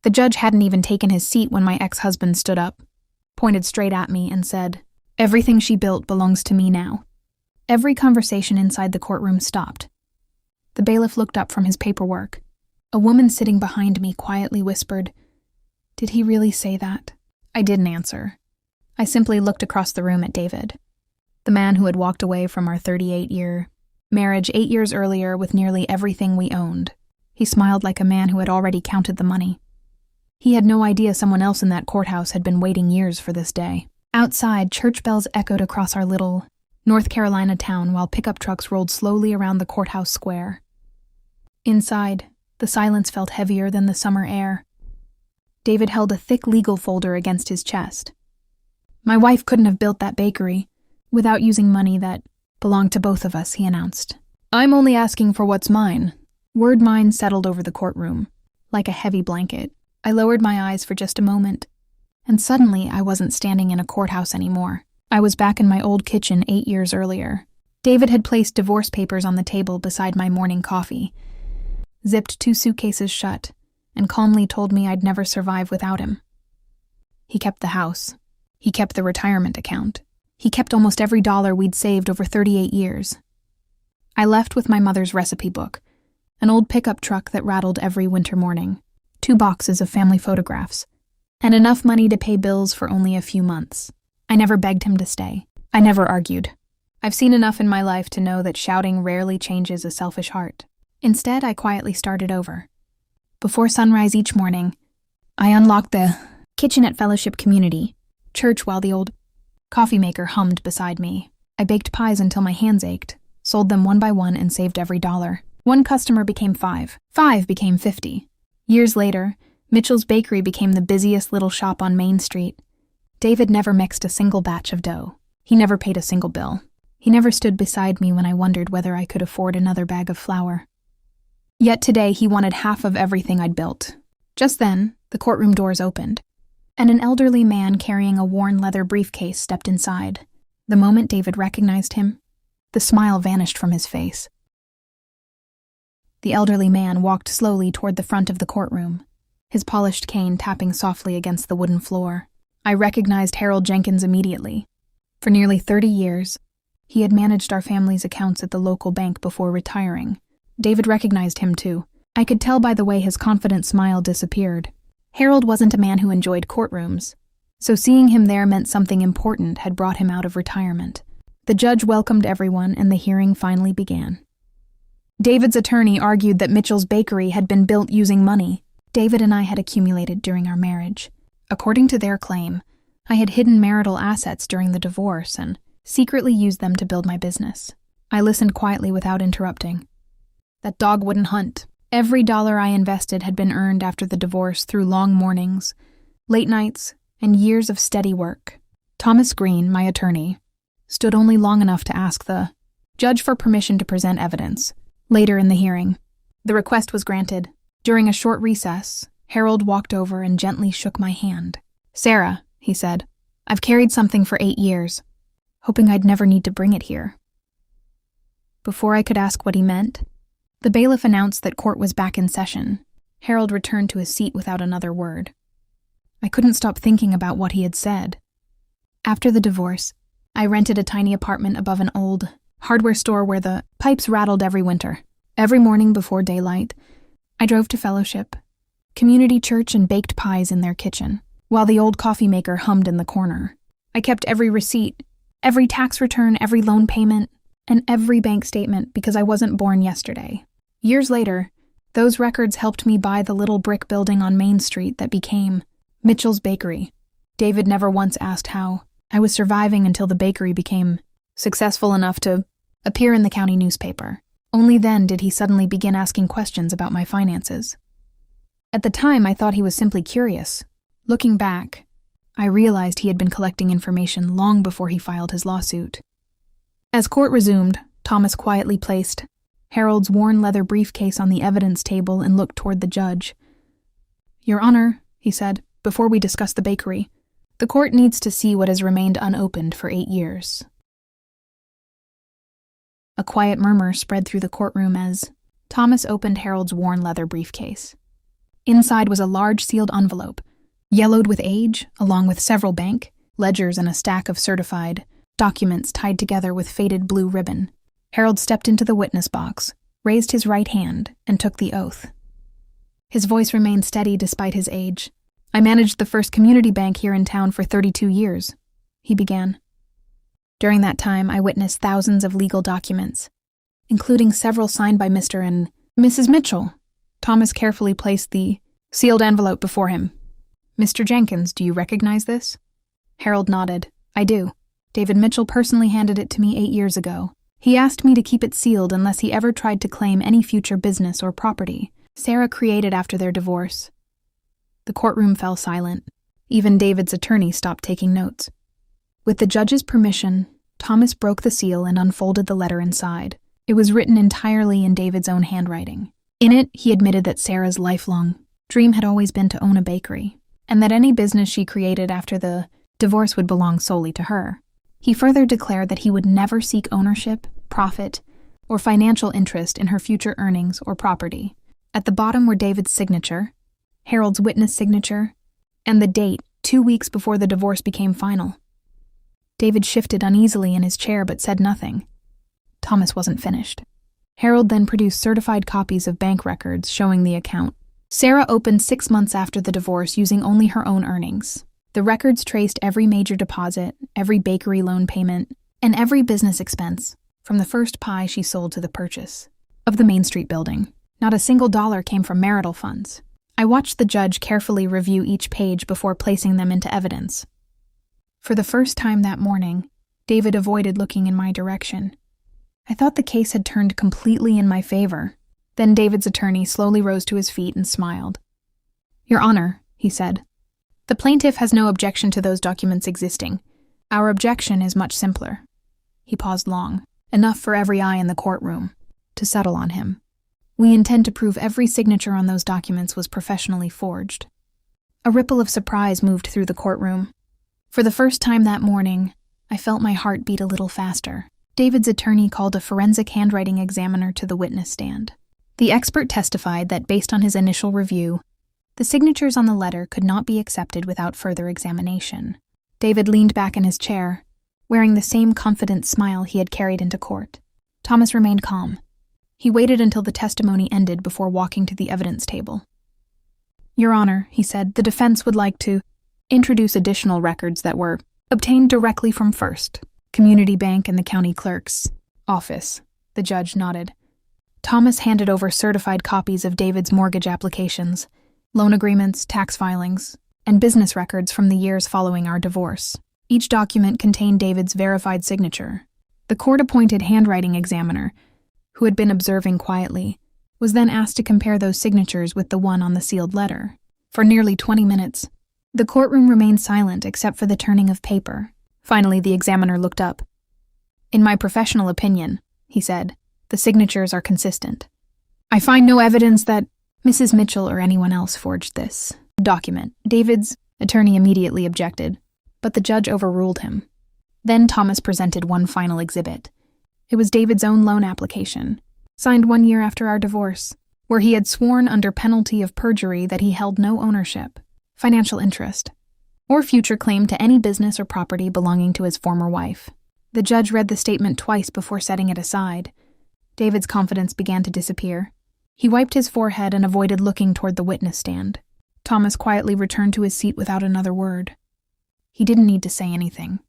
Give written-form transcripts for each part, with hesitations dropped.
The judge hadn't even taken his seat when my ex-husband stood up, pointed straight at me, and said, "Everything she built belongs to me now." Every conversation inside the courtroom stopped. The bailiff looked up from his paperwork. A woman sitting behind me quietly whispered, "Did he really say that?" I didn't answer. I simply looked across the room at David, the man who had walked away from our 38-year marriage 8 years earlier with nearly everything we owned. He smiled like a man who had already counted the money. He had no idea someone else in that courthouse had been waiting years for this day. Outside, church bells echoed across our little North Carolina town while pickup trucks rolled slowly around the courthouse square. Inside, the silence felt heavier than the summer air. David held a thick legal folder against his chest. "My wife couldn't have built that bakery without using money that belonged to both of us," he announced. "I'm only asking for what's mine." Word mine settled over the courtroom, like a heavy blanket. I lowered my eyes for just a moment, and suddenly I wasn't standing in a courthouse anymore. I was back in my old kitchen 8 years earlier. David had placed divorce papers on the table beside my morning coffee, zipped 2 suitcases shut, and calmly told me I'd never survive without him. He kept the house. He kept the retirement account. He kept almost every dollar we'd saved over 38 years. I left with my mother's recipe book, an old pickup truck that rattled every winter morning, 2 boxes of family photographs, and enough money to pay bills for only a few months. I never begged him to stay. I never argued. I've seen enough in my life to know that shouting rarely changes a selfish heart. Instead, I quietly started over. Before sunrise each morning, I unlocked the kitchen at Fellowship Community Church while the old coffee maker hummed beside me. I baked pies until my hands ached, sold them one by one, and saved every dollar. 1 customer became 5. 5 became 50. Years later, Mitchell's Bakery became the busiest little shop on Main Street. David never mixed a single batch of dough. He never paid a single bill. He never stood beside me when I wondered whether I could afford another bag of flour. Yet today he wanted half of everything I'd built. Just then, the courtroom doors opened, and an elderly man carrying a worn leather briefcase stepped inside. The moment David recognized him, the smile vanished from his face. The elderly man walked slowly toward the front of the courtroom, his polished cane tapping softly against the wooden floor. I recognized Harold Jenkins immediately. For nearly 30 years, he had managed our family's accounts at the local bank before retiring. David recognized him too. I could tell by the way his confident smile disappeared. Harold wasn't a man who enjoyed courtrooms, so seeing him there meant something important had brought him out of retirement. The judge welcomed everyone, and the hearing finally began. David's attorney argued that Mitchell's Bakery had been built using money David and I had accumulated during our marriage. According to their claim, I had hidden marital assets during the divorce and secretly used them to build my business. I listened quietly without interrupting. That dog wouldn't hunt. Every dollar I invested had been earned after the divorce through long mornings, late nights, and years of steady work. Thomas Green, my attorney, stood only long enough to ask the judge for permission to present evidence. Later in the hearing, the request was granted. During a short recess, Harold walked over and gently shook my hand. "Sarah," he said, "I've carried something for 8 years, hoping I'd never need to bring it here." Before I could ask what he meant, the bailiff announced that court was back in session. Harold returned to his seat without another word. I couldn't stop thinking about what he had said. After the divorce, I rented a tiny apartment above an old hardware store where the pipes rattled every winter. Every morning before daylight, I drove to Fellowship Community Church and baked pies in their kitchen, while the old coffee maker hummed in the corner. I kept every receipt, every tax return, every loan payment, and every bank statement because I wasn't born yesterday. Years later, those records helped me buy the little brick building on Main Street that became Mitchell's Bakery. David never once asked how I was surviving until the bakery became successful enough to appear in the county newspaper. Only then did he suddenly begin asking questions about my finances. At the time, I thought he was simply curious. Looking back, I realized he had been collecting information long before he filed his lawsuit. As court resumed, Thomas quietly placed Harold's worn leather briefcase on the evidence table and looked toward the judge. "Your Honor," he said, "before we discuss the bakery, the court needs to see what has remained unopened for 8 years. A quiet murmur spread through the courtroom as Thomas opened Harold's worn leather briefcase. Inside was a large sealed envelope, yellowed with age, along with several bank ledgers and a stack of certified documents tied together with faded blue ribbon. Harold stepped into the witness box, raised his right hand, and took the oath. His voice remained steady despite his age. "I managed the first community bank here in town for 32 years, he began. During that time, I witnessed thousands of legal documents, including several signed by Mr. and Mrs. Mitchell. Thomas carefully placed the sealed envelope before him. "Mr. Jenkins, do you recognize this?" Harold nodded. "I do. David Mitchell personally handed it to me 8 years ago. He asked me to keep it sealed unless he ever tried to claim any future business or property Sarah created after their divorce." The courtroom fell silent. Even David's attorney stopped taking notes. With the judge's permission, Thomas broke the seal and unfolded the letter inside. It was written entirely in David's own handwriting. In it, he admitted that Sarah's lifelong dream had always been to own a bakery, and that any business she created after the divorce would belong solely to her. He further declared that he would never seek ownership, profit, or financial interest in her future earnings or property. At the bottom were David's signature, Harold's witness signature, and the date, 2 weeks before the divorce became final. David shifted uneasily in his chair but said nothing. Thomas wasn't finished. Harold then produced certified copies of bank records showing the account. Sarah opened 6 months after the divorce using only her own earnings. The records traced every major deposit, every bakery loan payment, and every business expense, from the first pie she sold to the purchase of the Main Street building. Not a single dollar came from marital funds. I watched the judge carefully review each page before placing them into evidence. For the first time that morning, David avoided looking in my direction. I thought the case had turned completely in my favor. Then David's attorney slowly rose to his feet and smiled. "Your Honor," he said, "the plaintiff has no objection to those documents existing. Our objection is much simpler." He paused long, enough for every eye in the courtroom to settle on him. "We intend to prove every signature on those documents was professionally forged." A ripple of surprise moved through the courtroom. For the first time that morning, I felt my heart beat a little faster. David's attorney called a forensic handwriting examiner to the witness stand. The expert testified that based on his initial review, the signatures on the letter could not be accepted without further examination. David leaned back in his chair, wearing the same confident smile he had carried into court. Thomas remained calm. He waited until the testimony ended before walking to the evidence table. "Your Honor," he said, "the defense would like to introduce additional records that were obtained directly from First Community Bank and the county clerk's office." The judge nodded. Thomas handed over certified copies of David's mortgage applications, loan agreements, tax filings, and business records from the years following our divorce. Each document contained David's verified signature. The court-appointed handwriting examiner, who had been observing quietly, was then asked to compare those signatures with the one on the sealed letter. For nearly 20 minutes, the courtroom remained silent except for the turning of paper. Finally, the examiner looked up. "In my professional opinion," he said, "the signatures are consistent. I find no evidence that Mrs. Mitchell or anyone else forged this document." David's attorney immediately objected, but the judge overruled him. Then Thomas presented one final exhibit. It was David's own loan application, signed 1 year after our divorce, where he had sworn under penalty of perjury that he held no ownership, financial interest, or future claim to any business or property belonging to his former wife. The judge read the statement twice before setting it aside. David's confidence began to disappear. He wiped his forehead and avoided looking toward the witness stand. Thomas quietly returned to his seat without another word. He didn't need to say anything.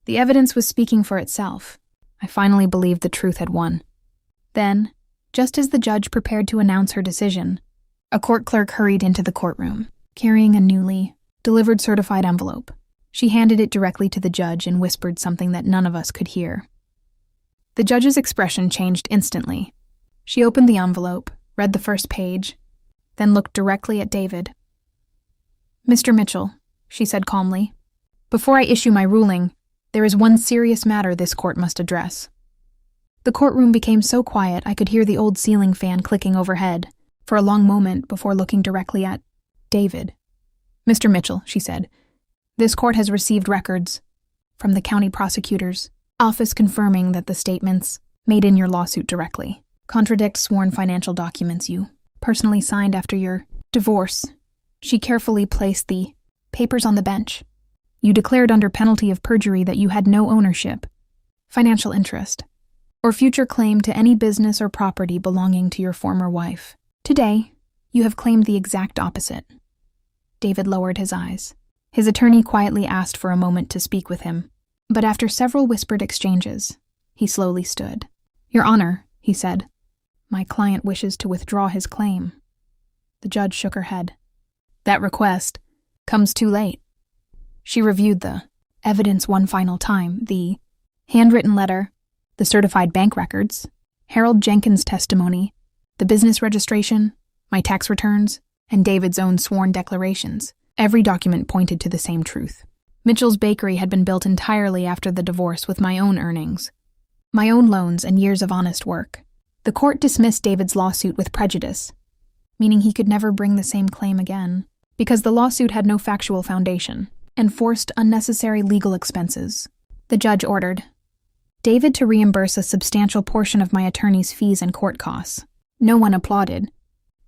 The evidence was speaking for itself. I finally believed the truth had won. Then, just as the judge prepared to announce her decision, a court clerk hurried into the courtroom, carrying a newly delivered certified envelope. She handed it directly to the judge and whispered something that none of us could hear. The judge's expression changed instantly. She opened the envelope, read the first page, then looked directly at David. "Mr. Mitchell," she said calmly, "before I issue my ruling, there is one serious matter this court must address." The courtroom became so quiet I could hear the old ceiling fan clicking overhead for a long moment before looking directly at David. "Mr. Mitchell," she said, "this court has received records from the county prosecutor's office confirming that the statements made in your lawsuit directly contradict sworn financial documents you personally signed after your Divorce. She carefully placed the papers on the bench. You declared under penalty of perjury that you had no ownership, financial interest, or future claim to any business or property belonging to your former wife. Today, you have claimed the exact opposite. David lowered his eyes. His attorney quietly asked for a moment to speak with him, but after several whispered exchanges, he slowly stood. Your Honor, he said, my client wishes to withdraw his claim. The judge shook her head. That request comes too late. She reviewed the evidence one final time, the handwritten letter, the certified bank records, Harold Jenkins' testimony, the business registration, my tax returns, and David's own sworn declarations. Every document pointed to the same truth. Mitchell's Bakery had been built entirely after the divorce with my own earnings, my own loans, and years of honest work. The court dismissed David's lawsuit with prejudice, meaning he could never bring the same claim again, because the lawsuit had no factual foundation and forced unnecessary legal expenses. The judge ordered David to reimburse a substantial portion of my attorney's fees and court costs. No one applauded.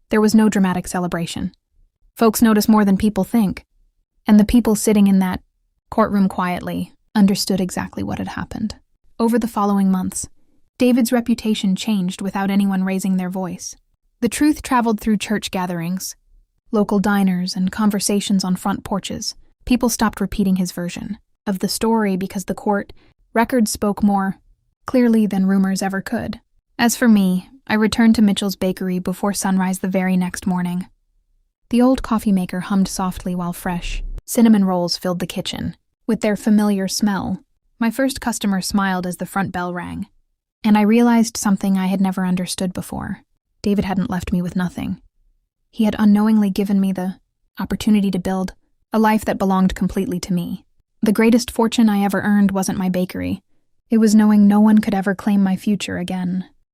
There was no dramatic celebration. Folks notice more than people think, and the people sitting in that courtroom quietly understood exactly what had happened. Over the following months, David's reputation changed without anyone raising their voice. The truth traveled through church gatherings, local diners, and conversations on front porches. People stopped repeating his version of the story because the court records spoke more clearly than rumors ever could. As for me, I returned to Mitchell's Bakery before sunrise the very next morning. The old coffee maker hummed softly while fresh cinnamon rolls filled the kitchen. With their familiar smell, my first customer smiled as the front bell rang, and I realized something I had never understood before. David hadn't left me with nothing. He had unknowingly given me the opportunity to build a life that belonged completely to me. The greatest fortune I ever earned wasn't my bakery. It was knowing no one could ever claim my future again.